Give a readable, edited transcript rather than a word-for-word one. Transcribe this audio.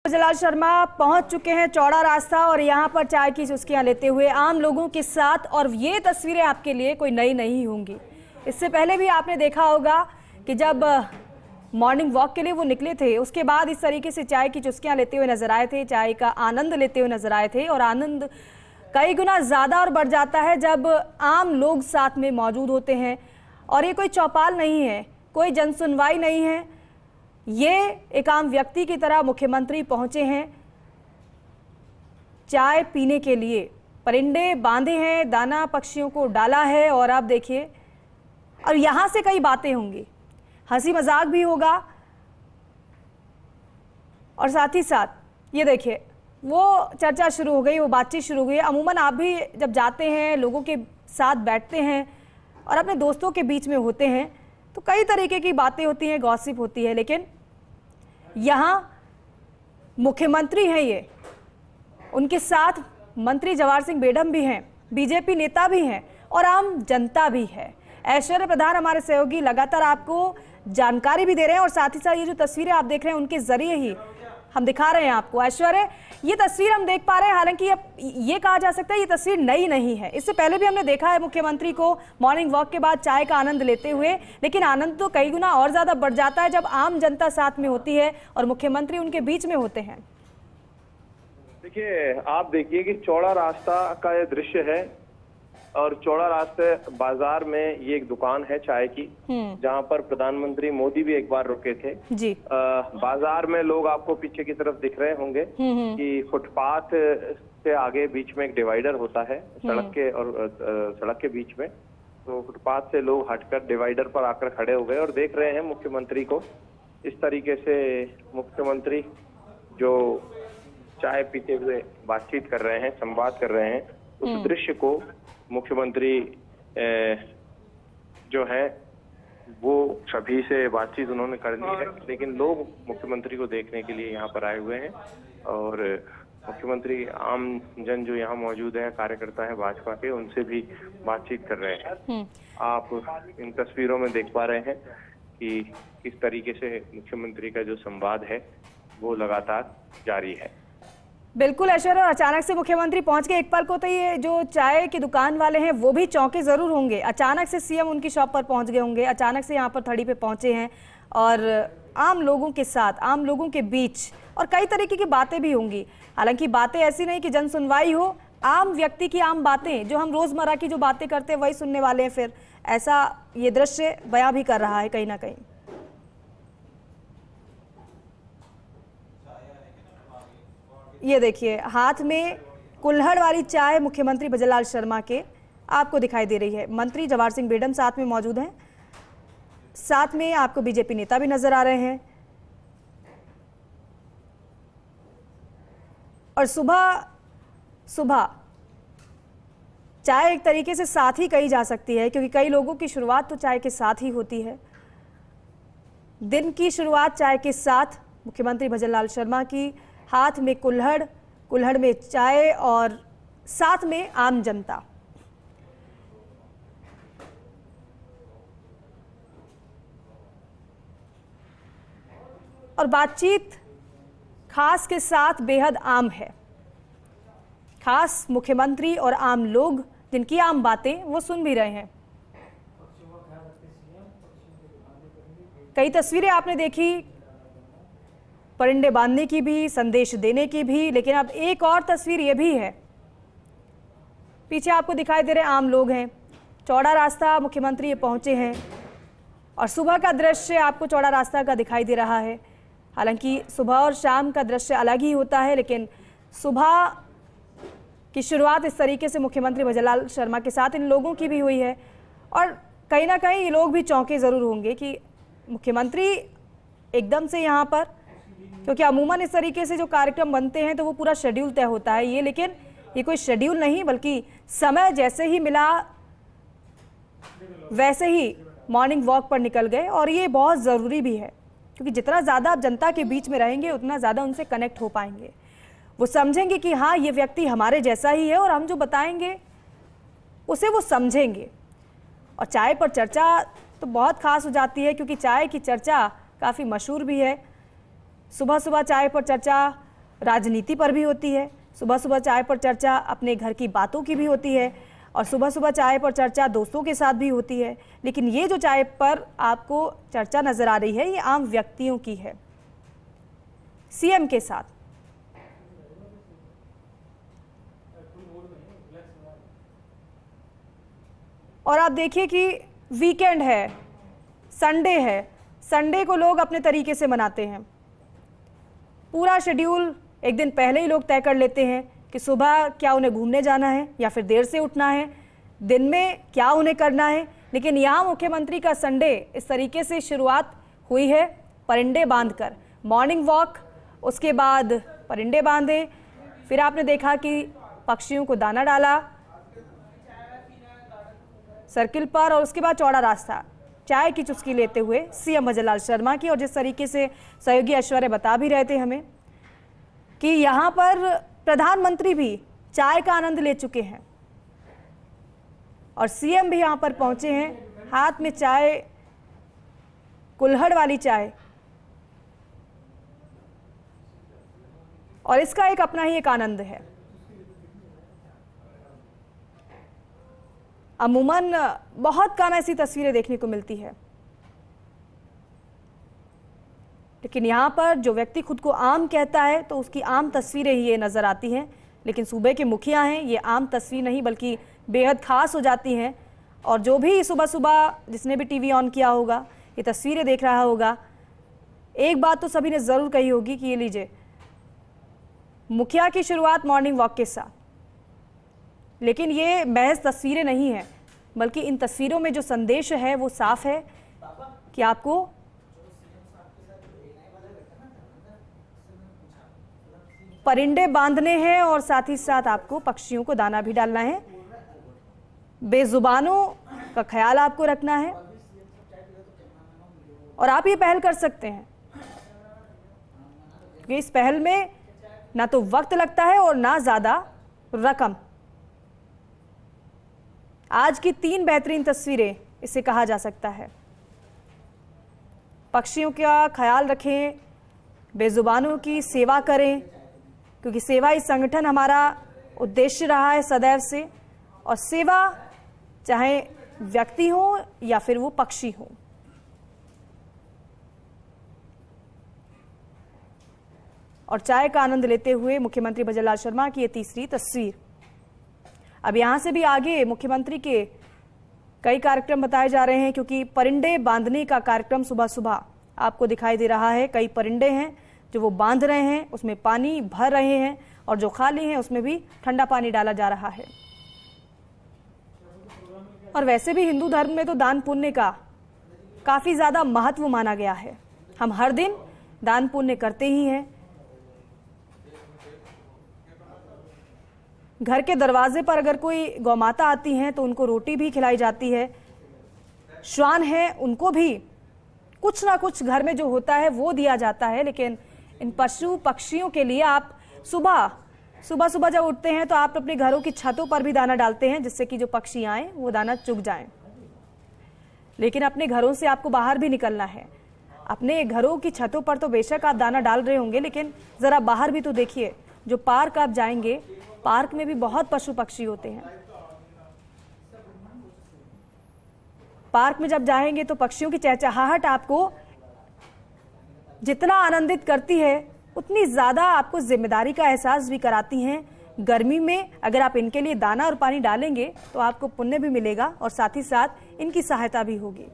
जलाल शर्मा पहुंच चुके हैं चौड़ा रास्ता और यहां पर चाय की चुस्कियां लेते हुए आम लोगों के साथ। और ये तस्वीरें आपके लिए कोई नई नहीं होंगी। इससे पहले भी आपने देखा होगा कि जब मॉर्निंग वॉक के लिए वो निकले थे, उसके बाद इस तरीके से चाय की चुस्कियां लेते हुए नजर आए थे, चाय का आनंद लेते हुए नजर आए थे। और आनंद कई गुना ज़्यादा और बढ़ जाता है जब आम लोग साथ में मौजूद होते हैं। और ये कोई चौपाल नहीं है, कोई जनसुनवाई नहीं है, ये एक आम व्यक्ति की तरह मुख्यमंत्री पहुंचे हैं चाय पीने के लिए। परिंदे बांधे हैं, दाना पक्षियों को डाला है और आप देखिए, और यहां से कई बातें होंगी, हंसी मजाक भी होगा। और साथ ही साथ ये देखिए, वो चर्चा शुरू हो गई, वो बातचीत शुरू हो गई। अमूमन आप भी जब जाते हैं, लोगों के साथ बैठते हैं और अपने दोस्तों के बीच में होते हैं तो कई तरीके की बातें होती हैं, गॉसिप होती है। लेकिन यहाँ मुख्यमंत्री हैं, ये उनके साथ मंत्री जवाहर सिंह बेडम भी हैं, बीजेपी नेता भी हैं और आम जनता भी है। ऐश्वर्य प्रधान हमारे सहयोगी लगातार आपको जानकारी भी दे रहे हैं और साथ ही साथ ये जो तस्वीरें आप देख रहे हैं उनके जरिए ही हम दिखा रहे हैं आपको। ऐश्वर्य, ये तस्वीर हम देख पा रहे हैं, हालांकि अब ये कहा जा सकता है ये तस्वीर नई नहीं है। इससे पहले भी हमने देखा है मुख्यमंत्री को मॉर्निंग वॉक के बाद चाय का आनंद लेते हुए, लेकिन आनंद तो कई गुना और ज्यादा बढ़ जाता है जब आम जनता साथ में होती है और मुख्यमंत्री उनके बीच में होते हैं। देखिए, आप देखिए कि चौड़ा रास्ता का ये दृश्य है और चौड़ा रास्ते बाजार में ये एक दुकान है चाय की, जहां पर प्रधानमंत्री मोदी भी एक बार रुके थे जी। बाजार में लोग आपको पीछे की तरफ दिख रहे होंगे कि फुटपाथ से आगे बीच में एक डिवाइडर होता है सड़क के और सड़क के बीच में। तो फुटपाथ से लोग हटकर डिवाइडर पर आकर खड़े हो गए और देख रहे हैं मुख्यमंत्री को। इस तरीके से मुख्यमंत्री जो चाय पीते हुए बातचीत कर रहे हैं, संवाद कर रहे हैं, उस दृश्य को मुख्यमंत्री जो है वो सभी से बातचीत उन्होंने कर ली है, लेकिन लोग मुख्यमंत्री को देखने के लिए यहाँ पर आए हुए हैं। और मुख्यमंत्री आम जन जो यहाँ मौजूद है, कार्यकर्ता है भाजपा के, उनसे भी बातचीत कर रहे हैं। आप इन तस्वीरों में देख पा रहे हैं कि किस तरीके से मुख्यमंत्री का जो संवाद है वो लगातार जारी है। बिल्कुल ऐश्वर्या, और अचानक से मुख्यमंत्री पहुंच गए। एक पल को तो ये जो चाय की दुकान वाले हैं वो भी चौंके जरूर होंगे। अचानक से सीएम उनकी शॉप पर पहुंच गए होंगे, अचानक से यहाँ पर थड़ी पे पहुंचे हैं और आम लोगों के साथ, आम लोगों के बीच, और कई तरीके की बातें भी होंगी। हालांकि बातें ऐसी नहीं कि जन सुनवाई हो, आम व्यक्ति की आम बातें, जो हम रोजमर्रा की जो बातें करते हैं वही सुनने वाले हैं। फिर ऐसा ये दृश्य बयां भी कर रहा है कहीं ना कहीं। ये देखिए, हाथ में कुल्हड़ वाली चाय मुख्यमंत्री भजनलाल शर्मा के आपको दिखाई दे रही है। मंत्री जवाहर सिंह बेडम साथ में मौजूद हैं, साथ में आपको बीजेपी नेता भी नजर आ रहे हैं। और सुबह सुबह चाय एक तरीके से साथ ही कही जा सकती है, क्योंकि कई लोगों की शुरुआत तो चाय के साथ ही होती है। दिन की शुरुआत चाय के साथ मुख्यमंत्री भजनलाल शर्मा की, हाथ में कुल्हड़, कुल्हड़ में चाय और साथ में आम जनता। और बातचीत खास के साथ बेहद आम है। खास मुख्यमंत्री और आम लोग जिनकी आम बातें वो सुन भी रहे हैं। कई तस्वीरें आपने देखी, परिंदे बांधने की भी, संदेश देने की भी, लेकिन अब एक और तस्वीर ये भी है। पीछे आपको दिखाई दे रहे आम लोग हैं, चौड़ा रास्ता मुख्यमंत्री ये पहुंचे हैं और सुबह का दृश्य आपको चौड़ा रास्ता का दिखाई दे रहा है। हालांकि सुबह और शाम का दृश्य अलग ही होता है, लेकिन सुबह की शुरुआत इस तरीके से मुख्यमंत्री भजनलाल शर्मा के साथ इन लोगों की भी हुई है। और कहीं ना कहीं ये लोग भी चौंके ज़रूर होंगे कि मुख्यमंत्री एकदम से यहाँ पर, क्योंकि अमूमन इस तरीके से जो कार्यक्रम बनते हैं तो वो पूरा शेड्यूल तय होता है ये, लेकिन ये कोई शेड्यूल नहीं, बल्कि समय जैसे ही मिला वैसे ही मॉर्निंग वॉक पर निकल गए। और ये बहुत ज़रूरी भी है, क्योंकि जितना ज़्यादा आप जनता के बीच में रहेंगे उतना ज़्यादा उनसे कनेक्ट हो पाएंगे। वो समझेंगे कि हाँ, ये व्यक्ति हमारे जैसा ही है और हम जो बताएंगे उसे वो समझेंगे। और चाय पर चर्चा तो बहुत खास हो जाती है, क्योंकि चाय की चर्चा काफ़ी मशहूर भी है। सुबह सुबह चाय पर चर्चा राजनीति पर भी होती है, सुबह सुबह चाय पर चर्चा अपने घर की बातों की भी होती है, और सुबह सुबह चाय पर चर्चा दोस्तों के साथ भी होती है। लेकिन ये जो चाय पर आपको चर्चा नजर आ रही है, ये आम व्यक्तियों की है, सीएम के साथ। और आप देखिए कि वीकेंड है, संडे है, संडे को लोग अपने तरीके से मनाते हैं। पूरा शेड्यूल एक दिन पहले ही लोग तय कर लेते हैं कि सुबह क्या उन्हें घूमने जाना है या फिर देर से उठना है, दिन में क्या उन्हें करना है। लेकिन यहाँ मुख्यमंत्री का संडे इस तरीके से शुरुआत हुई है, परिंदे बांधकर। मॉर्निंग वॉक, उसके बाद परिंदे बांधे, फिर आपने देखा कि पक्षियों को दाना डाला सर्किल पर, और उसके बाद चौड़ा रास्ता, चाय की चुस्की लेते हुए सीएम भजनलाल शर्मा की। और जिस तरीके से सहयोगी ऐश्वर्या बता भी रहे थे हमें कि यहाँ पर प्रधानमंत्री भी चाय का आनंद ले चुके हैं और सीएम भी यहाँ पर पहुंचे हैं, हाथ में चाय, कुल्हड़ वाली चाय, और इसका एक अपना ही एक आनंद है। अमूमन बहुत कम ऐसी तस्वीरें देखने को मिलती है, लेकिन यहाँ पर जो व्यक्ति खुद को आम कहता है तो उसकी आम तस्वीरें ही ये नज़र आती हैं। लेकिन सूबे के मुखिया हैं, ये आम तस्वीर नहीं बल्कि बेहद ख़ास हो जाती हैं। और जो भी सुबह सुबह जिसने भी टीवी ऑन किया होगा, ये तस्वीरें देख रहा होगा, एक बात तो सभी ने ज़रूर कही होगी कि ये लीजिए, मुखिया की शुरुआत मॉर्निंग वॉक के साथ। लेकिन ये महज तस्वीरें नहीं हैं, बल्कि इन तस्वीरों में जो संदेश है वो साफ है कि आपको परिंदे बांधने हैं और साथ ही साथ आपको पक्षियों को दाना भी डालना है, बेजुबानों का ख्याल आपको रखना है। और आप ये पहल कर सकते हैं क्योंकि इस पहल में ना तो वक्त लगता है और ना ज़्यादा रकम। आज की 3 बेहतरीन तस्वीरें इसे कहा जा सकता है। पक्षियों का ख्याल रखें, बेजुबानों की सेवा करें, क्योंकि सेवा ही संगठन हमारा उद्देश्य रहा है सदैव से। और सेवा चाहे व्यक्ति हो या फिर वो पक्षी हो। और चाय का आनंद लेते हुए मुख्यमंत्री भजनलाल शर्मा की ये तीसरी तस्वीर। अब यहाँ से भी आगे मुख्यमंत्री के कई कार्यक्रम बताए जा रहे हैं, क्योंकि परिंदे बांधने का कार्यक्रम सुबह सुबह आपको दिखाई दे रहा है। कई परिंदे हैं जो वो बांध रहे हैं, उसमें पानी भर रहे हैं, और जो खाली हैं उसमें भी ठंडा पानी डाला जा रहा है। और वैसे भी हिंदू धर्म में तो दान पुण्य का काफ़ी ज़्यादा महत्व माना गया है। हम हर दिन दान पुण्य करते ही हैं। घर के दरवाजे पर अगर कोई गौमाता आती हैं तो उनको रोटी भी खिलाई जाती है। श्वान है, उनको भी कुछ ना कुछ घर में जो होता है वो दिया जाता है। लेकिन इन पशु पक्षियों के लिए आप सुबह सुबह जब उठते हैं तो आप अपने घरों की छतों पर भी दाना डालते हैं, जिससे कि जो पक्षी आए वो दाना चुग जाएं। लेकिन अपने घरों से आपको बाहर भी निकलना है। अपने घरों की छतों पर तो बेशक आप दाना डाल रहे होंगे, लेकिन ज़रा बाहर भी तो देखिए। जो पार्क आप जाएंगे, पार्क में भी बहुत पशु पक्षी होते हैं। पार्क में जब जाएंगे तो पक्षियों की चहचहाहट आपको जितना आनंदित करती है, उतनी ज़्यादा आपको जिम्मेदारी का एहसास भी कराती हैं। गर्मी में अगर आप इनके लिए दाना और पानी डालेंगे तो आपको पुण्य भी मिलेगा और साथ ही साथ इनकी सहायता भी होगी।